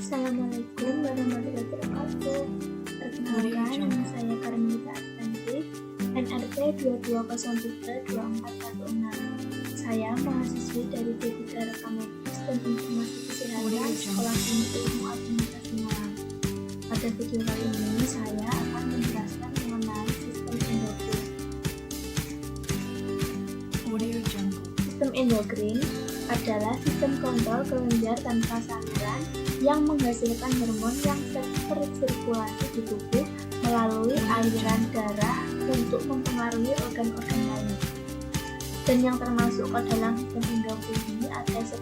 Assalamualaikum warahmatullahi wabarakatuh. Perkenalkan, nama saya Karnita Astanti, NRP 22032416. Saya mahasiswi dari D3 Rekam Medis dan Informasi Kesehatan Sekolah Tinggi Ilmu Administrasi Malang. Pada video kali ini saya akan menjelaskan mengenai sistem endokrin. Sistem endokrin adalah sistem kontrol kelenjar tanpa saluran yang menghasilkan hormon yang bersirkulasi di tubuh melalui aliran darah untuk mempengaruhi organ-organ lain. Dan yang termasuk ke dalam sistem endokrin ini ada 10,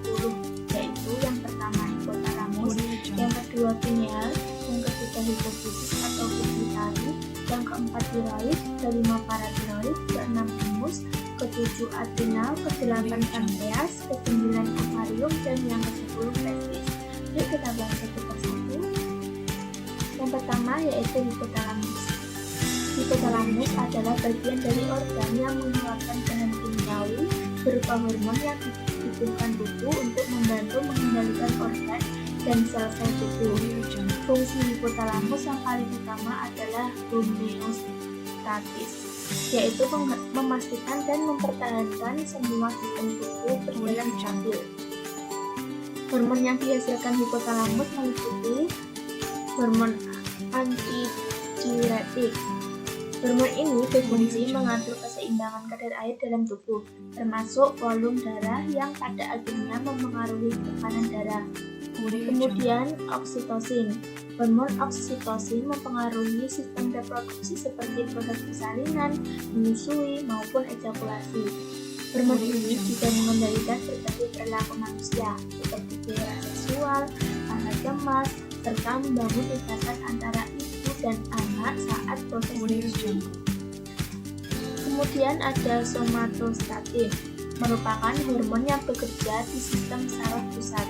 yaitu yang pertama hipotalamus, yang kedua pineal, yang ketiga hipofisis atau pituitari, yang keempat tiroid, kelima paratiroid, keenam thymus, ke-7 adrenal, ke-8 pankreas, ke-9 ovarium, dan yang ke-10 testis. Yuk kita bahas satu persatu. Yang pertama yaitu hipotalamus. Hipotalamus adalah bagian dari organ yang mengeluarkan bahan kimiawi berupa hormon yang dibutuhkan tubuh untuk membantu mengendalikan organ dan sel-sel tubuh. Fungsi hipotalamus yang paling utama adalah homeostatis, yaitu memastikan dan mempertahankan semua sistem tubuh berjalan stabil. Hormon yang dihasilkan hipotalamus meliputi hormon antidiuretik. Hormon ini berfungsi mengatur keseimbangan kadar air dalam tubuh, termasuk volume darah yang pada akhirnya mempengaruhi tekanan darah. Kemudian oksitosin. Hormon oksitosin mempengaruhi sistem reproduksi seperti proses persalinan, menyusui, maupun ejakulasi. Hormon ini juga mengendalikan berbagai perilaku manusia, seperti gairah seksual, rasa cemas, serta membangun ikatan antara ibu dan anak saat proses menyusui. Kemudian ada somatostatin, merupakan hormon yang bekerja di sistem saraf pusat,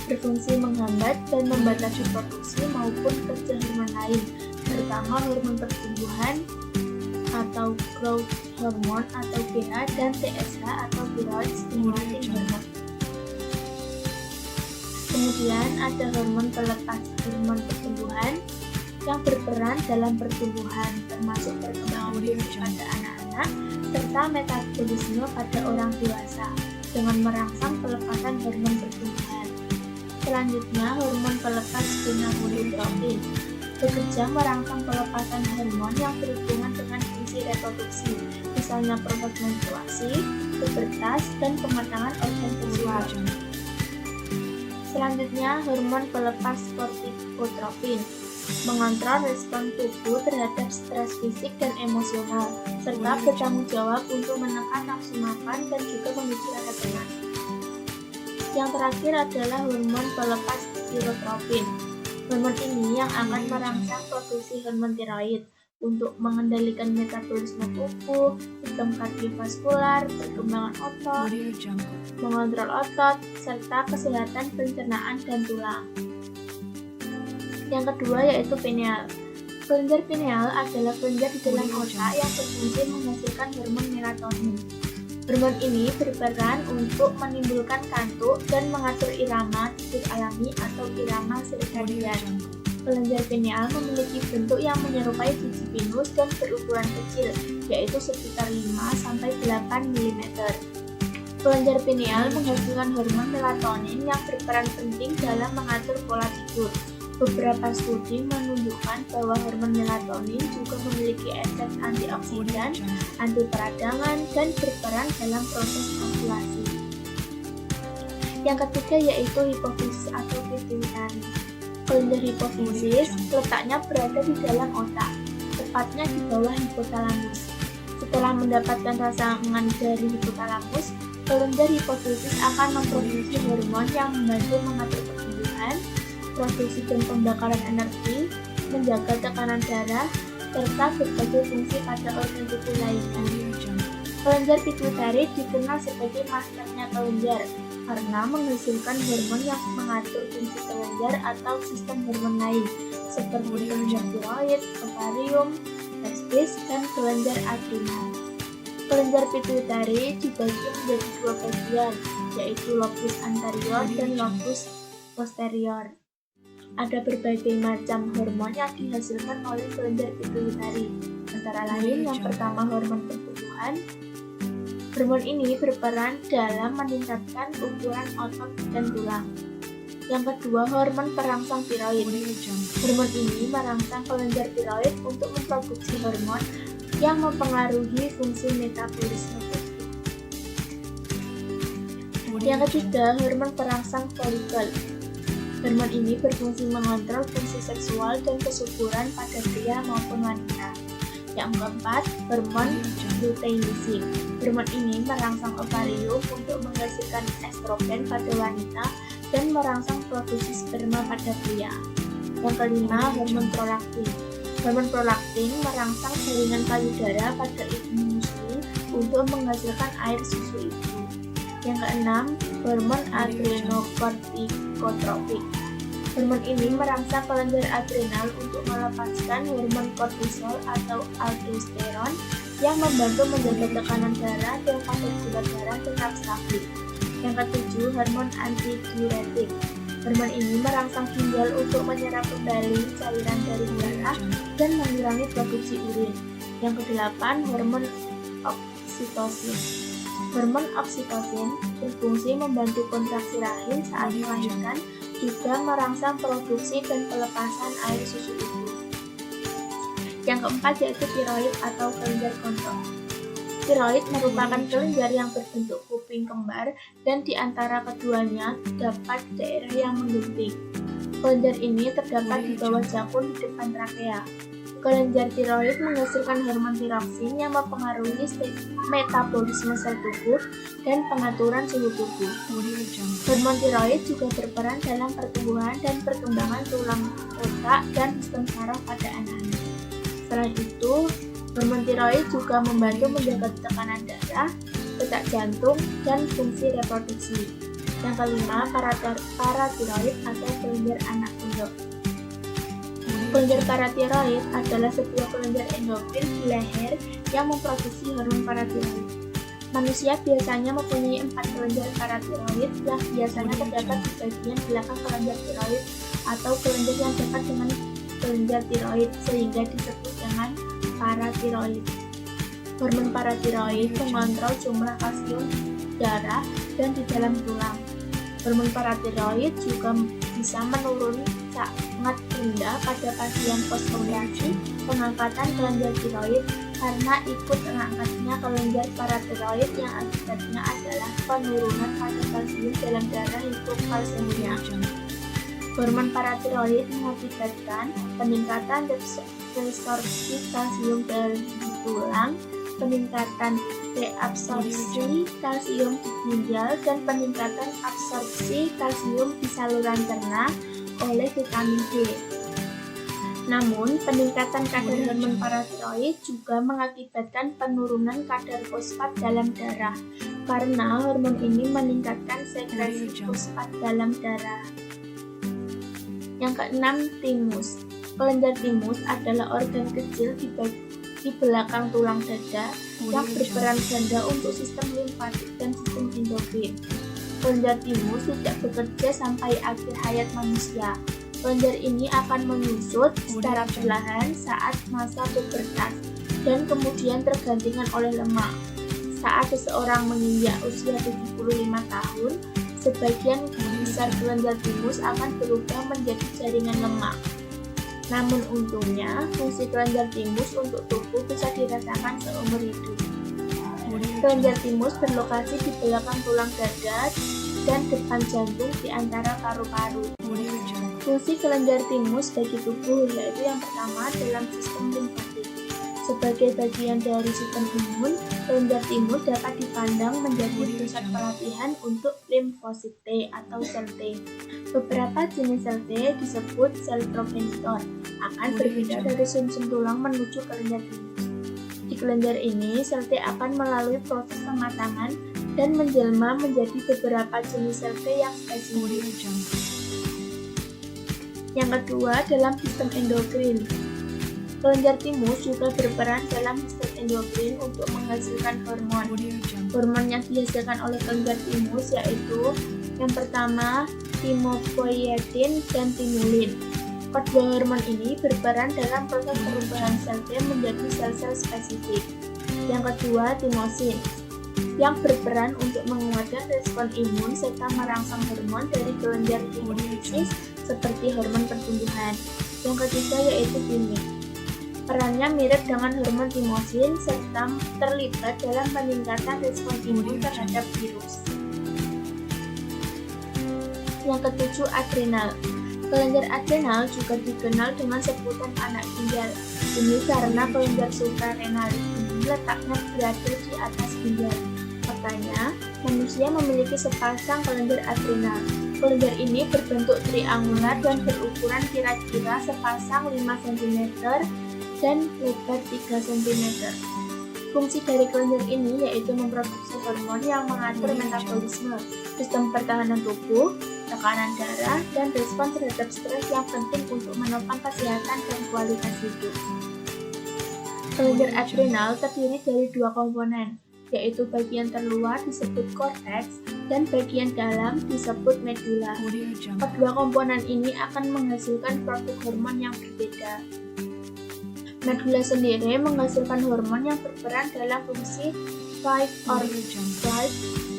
berfungsi menghambat dan membatasi produksi maupun kerja hormon lain, terutama hormon pertumbuhan atau growth hormone atau GH dan TSH atau thyroid stimulating hormone. Kemudian ada hormon pelepas hormon pertumbuhan yang berperan dalam pertumbuhan, termasuk perkembangan fisik pada anak-anak serta metabolisme pada orang dewasa dengan merangsang pelepasan hormon pertumbuhan. Selanjutnya, hormon pelepas gonadotropin bekerja merangsang pelepasan hormon yang berhubungan dengan fungsi reproduksi, misalnya proses menstruasi, pubertas, dan pematangan organ seksual. Selanjutnya, hormon pelepas kortikotropin mengontrol respon tubuh terhadap stres fisik dan emosional, serta bertanggung jawab untuk menekan nafsu makan dan juga memicu rasa cemas. Yang terakhir adalah hormon pelepas tirotropin. Hormon ini yang akan merangsang produksi hormon tiroid untuk mengendalikan metabolisme tubuh, sistem kardiovaskular, perkembangan otot, mengontrol otot, serta kesehatan pencernaan dan tulang. Yang kedua yaitu pineal. Kelenjar pineal adalah kelenjar di dalam otak yang berfungsi menghasilkan hormon melatonin. Hormon ini berperan untuk menimbulkan kantuk dan mengatur irama tidur alami atau irama sirkadian. Kelenjar pineal memiliki bentuk yang menyerupai biji pinus dan berukuran kecil, yaitu sekitar 5-8 mm. Kelenjar pineal menghasilkan hormon melatonin yang berperan penting dalam mengatur pola tidur. Beberapa studi menunjukkan bahwa hormon melatonin juga memiliki efek antioksidan, anti peradangan, dan berperan dalam proses ovulasi. Yang ketiga yaitu hipofisis atau pituitari. Kelenjar hipofisis letaknya berada di dalam otak, tepatnya di bawah hipotalamus. Setelah mendapatkan rangsangan dari hipotalamus, kelenjar hipofisis akan memproduksi hormon yang membantu mengatur pertumbuhan, produksi dan pembakaran energi, menjaga tekanan darah, serta berbagai fungsi pada organ tubuh lainnya. Kelenjar pituitari dikenal sebagai masternya kelenjar karena menghasilkan hormon yang mengatur fungsi kelenjar atau sistem hormon lain seperti kelenjar tiroid, ovarium, testis, dan kelenjar adrenal. Kelenjar pituitari dibagi menjadi dua bagian, yaitu lobus anterior dan lobus posterior. Ada berbagai macam hormon yang dihasilkan oleh kelenjar pituitari. Antara lain, yang pertama hormon pertumbuhan. Hormon ini berperan dalam meningkatkan ukuran otot dan tulang. Yang kedua, hormon perangsang tiroid. Hormon ini merangsang kelenjar tiroid untuk memproduksi hormon yang mempengaruhi fungsi metabolisme tubuh. Yang ketiga, hormon perangsang folikel. Hormon ini berfungsi mengontrol fungsi seksual dan kesuburan pada pria maupun wanita. Yang keempat, hormon luteinisi. Hormon ini merangsang ovarium untuk menghasilkan estrogen pada wanita dan merangsang produksi sperma pada pria. Yang kelima, hormon prolaktin. Hormon prolaktin merangsang jaringan payudara pada ibu menyusui untuk menghasilkan air susu ibu. Yang keenam, hormon adrenokortikotropik. Hormon ini merangsang kelenjar adrenal untuk melepaskan hormon kortisol atau aldosteron yang membantu menjaga tekanan darah dan kadar gula darah tetap stabil. Yang ketujuh, hormon antidiuretik. Hormon ini merangsang ginjal untuk menyerap kembali cairan dari darah dan mengurangi produksi urin. Yang kedelapan, hormon oksitosin. Hormon oksitosin berfungsi membantu kontraksi rahim saat melahirkan, juga merangsang produksi dan pelepasan air susu ibu. Yang keempat yaitu tiroid atau kelenjar gondrong. Tiroid merupakan kelenjar yang berbentuk kuping kembar dan di antara keduanya terdapat daerah yang menggunting. Kelenjar ini terdapat di bawah jakun di depan trakea. Kelenjar tiroid menghasilkan hormon tiroksin yang mempengaruhi metabolisme sel tubuh dan pengaturan suhu tubuh. Hormon tiroid juga berperan dalam pertumbuhan dan perkembangan tulang, otak, dan sistem saraf pada anak-anak. Selain itu, hormon tiroid juga membantu menjaga tekanan darah, detak jantung, dan fungsi reproduksi. Yang kelima, paratiroid atau kelenjar anak pondok. Kelenjar paratiroid adalah sebuah kelenjar endokrin di leher yang memproduksi hormon paratiroid. Manusia biasanya mempunyai 4 kelenjar paratiroid yang biasanya terdapat di bagian belakang kelenjar tiroid atau kelenjar yang dekat dengan kelenjar tiroid sehingga disebut dengan paratiroid. Hormon paratiroid mengontrol jumlah kalsium darah dan di dalam tulang. Hormon paratiroid juga bisa menurun sangat rendah pada pasien postoperasi pengangkatan kelenjar tiroid karena ikut terangkatnya kelenjar paratiroid yang akibatnya adalah penurunan kadar kalsium dalam darah hipokalsemia. Hormon paratiroid mengakibatkan peningkatan resorpsi kalsium dari tulang, peningkatan reabsorpsi kalsium di ginjal, dan peningkatan absorpsi kalsium di saluran cerna oleh vitamin D. Namun, peningkatan kadar hormon paratiroid juga mengakibatkan penurunan kadar fosfat dalam darah karena hormon ini meningkatkan sekresi fosfat dalam darah. Yang keenam, timus. Kelenjar timus adalah organ kecil di belakang tulang dada yang berperan ganda untuk sistem limfatik dan sistem endokrin. Kelenjar timus tidak bekerja sampai akhir hayat manusia. Kelenjar ini akan menyusut secara perlahan saat masa pubertas dan kemudian tergantikan oleh lemak. Saat seseorang menginjak usia 75 tahun, sebagian besar kelenjar timus akan berubah menjadi jaringan lemak. Namun untungnya, fungsi kelenjar timus untuk tubuh bisa dirasakan seumur hidup. Kelenjar timus berlokasi di belakang tulang dada dan depan jantung di antara paru-paru. Fungsi kelenjar timus bagi tubuh yaitu yang pertama dalam sistem limfatik. Sebagai bagian dari sistem imun, kelenjar timus dapat dipandang menjadi pusat pelatihan untuk limfosit T atau sel T. Beberapa jenis sel T disebut sel progenitor akan berbeda dari sumsum tulang menuju kelenjar timus. Di kelenjar ini, sel T akan melalui proses pematangan dan menjelma menjadi beberapa jenis sel T yang spesifik. Yang kedua, dalam sistem endokrin. Kelenjar timus juga berperan dalam sistem endokrin untuk menghasilkan hormon. Hormon yang dihasilkan oleh kelenjar timus yaitu yang pertama timopoietin, dan timulin. Kedua hormon ini berperan dalam proses perubahan sel-sel menjadi sel-sel spesifik. Yang kedua, timosin, yang berperan untuk menguatkan respon imun serta merangsang hormon dari kelenjar imunitas seperti hormon pertumbuhan. Yang ketiga yaitu timin. Perannya mirip dengan hormon timosin serta terlibat dalam peningkatan respon imun terhadap virus. Yang ketujuh, adrenal. Kelenjar adrenal juga dikenal dengan sebutan anak ginjal. Ini karena kelenjar suprarenal ini letaknya berada di atas ginjal. Makanya, manusia memiliki sepasang kelenjar adrenal. Kelenjar ini berbentuk triangular dan berukuran kira-kira sepasang 5 cm dan lebar 3 cm. Fungsi dari kelenjar ini yaitu memproduksi hormon yang mengatur metabolisme, sistem pertahanan tubuh, tekanan darah, dan respon terhadap stres yang penting untuk menopang kesehatan dan kualitas hidup. Kelenjar adrenal terdiri dari 2 komponen, yaitu bagian terluar disebut korteks dan bagian dalam disebut medula. Kedua komponen ini akan menghasilkan produk hormon yang berbeda. Medula sendiri menghasilkan hormon yang berperan dalam fungsi fight or flight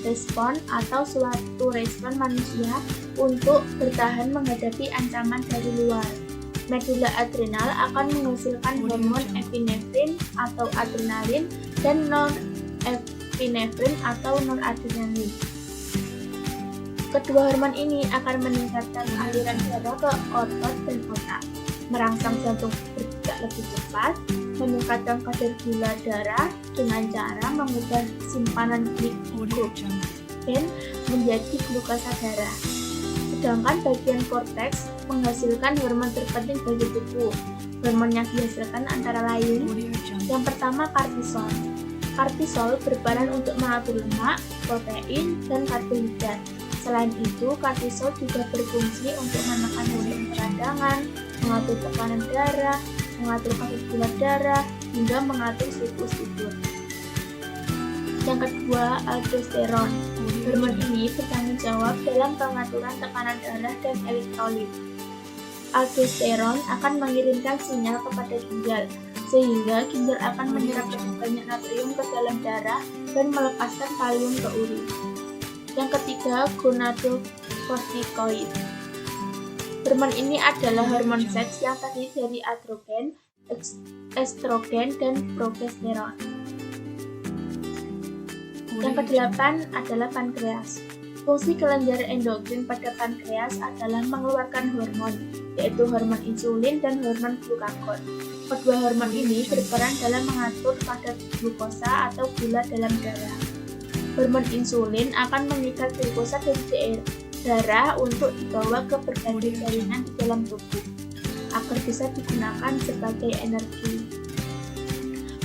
respon atau suatu respon manusia untuk bertahan menghadapi ancaman dari luar. Medula adrenal akan menghasilkan hormon epinefrin atau adrenalin dan norepinefrin atau noradrenalin. Kedua hormon ini akan meningkatkan aliran darah ke otot dan otak, merangsang jantung berdetak lebih cepat, meningkatkan kadar gula darah dengan cara mengubah simpanan glikogen menjadi glukosa darah. Sedangkan bagian korteks menghasilkan hormon terpenting bagi tubuh. Hormon yang dihasilkan antara lain, yang pertama kortisol. Kortisol berperan untuk mengatur lemak, protein, dan karbohidrat. Selain itu, kortisol juga berfungsi untuk menekan hormon peradangan, mengatur tekanan darah, mengatur kadar gula darah, hingga mengatur siklus tidur. Yang kedua, aldosteron. Hormon ini bertanggung jawab dalam pengaturan tekanan darah dan elektrolit. Aldosteron akan mengirimkan sinyal kepada ginjal, sehingga ginjal akan menyerap lebih banyak natrium ke dalam darah dan melepaskan kalium ke urin. Yang ketiga, gonadotropikoid. Hormon ini adalah hormon seks yang terdiri dari androgen, estrogen, dan progesteron. Yang kedelapan adalah pankreas. Fungsi kelenjar endokrin pada pankreas adalah mengeluarkan hormon, yaitu hormon insulin dan hormon glukagon. Kedua hormon ini berperan dalam mengatur kadar glukosa atau gula dalam darah. Hormon insulin akan mengikat glukosa dari darah untuk dibawa ke berbagai jaringan di dalam tubuh agar bisa digunakan sebagai energi.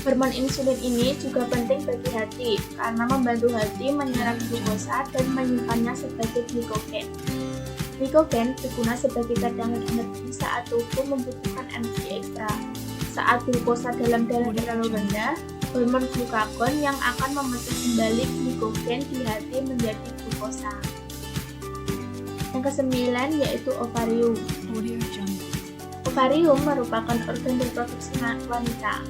Hormon insulin ini juga penting bagi hati karena membantu hati menyerap glukosa dan menyimpannya sebagai glikogen. Glikogen berguna sebagai cadangan energi saat tubuh membutuhkan energi ekstra. Saat glukosa dalam darah terlalu rendah, hormon glukagon yang akan memecah kembali glikogen di hati menjadi glukosa. Yang kesembilan yaitu ovarium. Ovarium merupakan organ reproduksi wanita.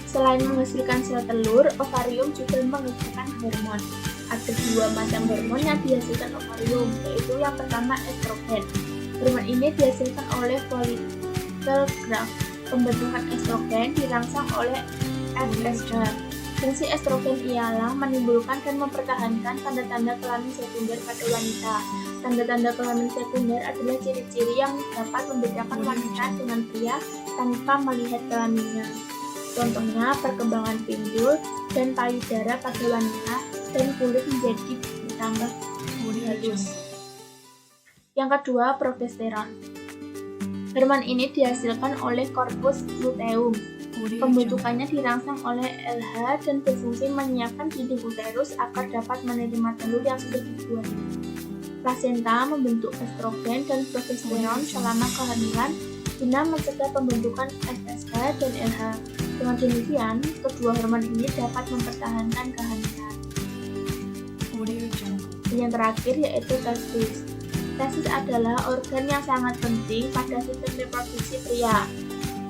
Selain menghasilkan sel telur, ovarium juga menghasilkan hormon. Ada 2 macam hormon yang dihasilkan ovarium, yaitu yang pertama estrogen. Hormon ini dihasilkan oleh follicle growth. Pembentukan estrogen dirangsang oleh FSH. Fungsi estrogen ialah menimbulkan dan mempertahankan tanda-tanda kelamin sekunder pada wanita. Tanda-tanda kelamin sekunder adalah ciri-ciri yang dapat membedakan wanita dengan pria tanpa melihat kelaminnya. Contohnya perkembangan pinggul dan payudara pada wanita dan kulit menjadi bertambah halus. Yang kedua, progesteron. Hormon ini dihasilkan oleh korpus luteum. Pembentukannya dirangsang oleh LH dan berfungsi menyiapkan dinding uterus agar dapat menerima telur yang sudah dibuat. Plasenta membentuk estrogen dan progesteron selama kehamilan guna mencegah pembentukan FSH dan LH. Dengan demikian, kedua hormon ini dapat mempertahankan kehamilan. Yang terakhir yaitu testis. Testis adalah organ yang sangat penting pada sistem reproduksi pria.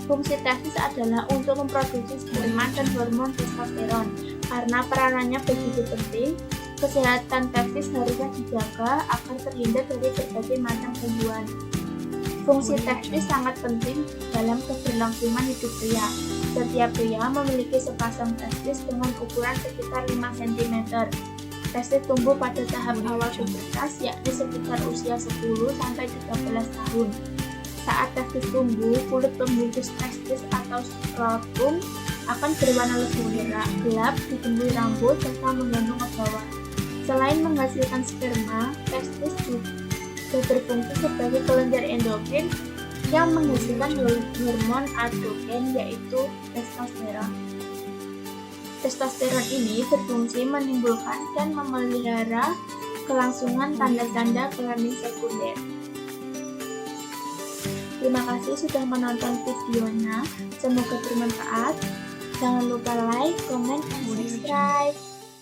Fungsi testis adalah untuk memproduksi sperma dan hormon testosteron. Karena peranannya begitu penting, kesehatan testis harusnya dijaga agar terhindar dari berbagai macam gangguan. Fungsi testis sangat penting dalam keberlangsungan hidup pria. Setiap pria memiliki sepasang testis dengan ukuran sekitar 5 cm. Testis tumbuh pada tahap awal pubertas, yakni sekitar usia 10-13 tahun. Saat testis tumbuh, kulit pembungkus testis atau skrotum akan berwarna lebih merah, gelap, ditumbuhi rambut, serta menggantung ke bawah. Selain menghasilkan sperma, testis juga berfungsi sebagai kelenjar endokrin yang menghasilkan hormon androgen, yaitu testosteron. Testosteron ini berfungsi menimbulkan dan memelihara kelangsungan tanda-tanda kelamin sekunder. Terima kasih sudah menonton videonya, semoga bermanfaat. Jangan lupa like, comment, dan subscribe.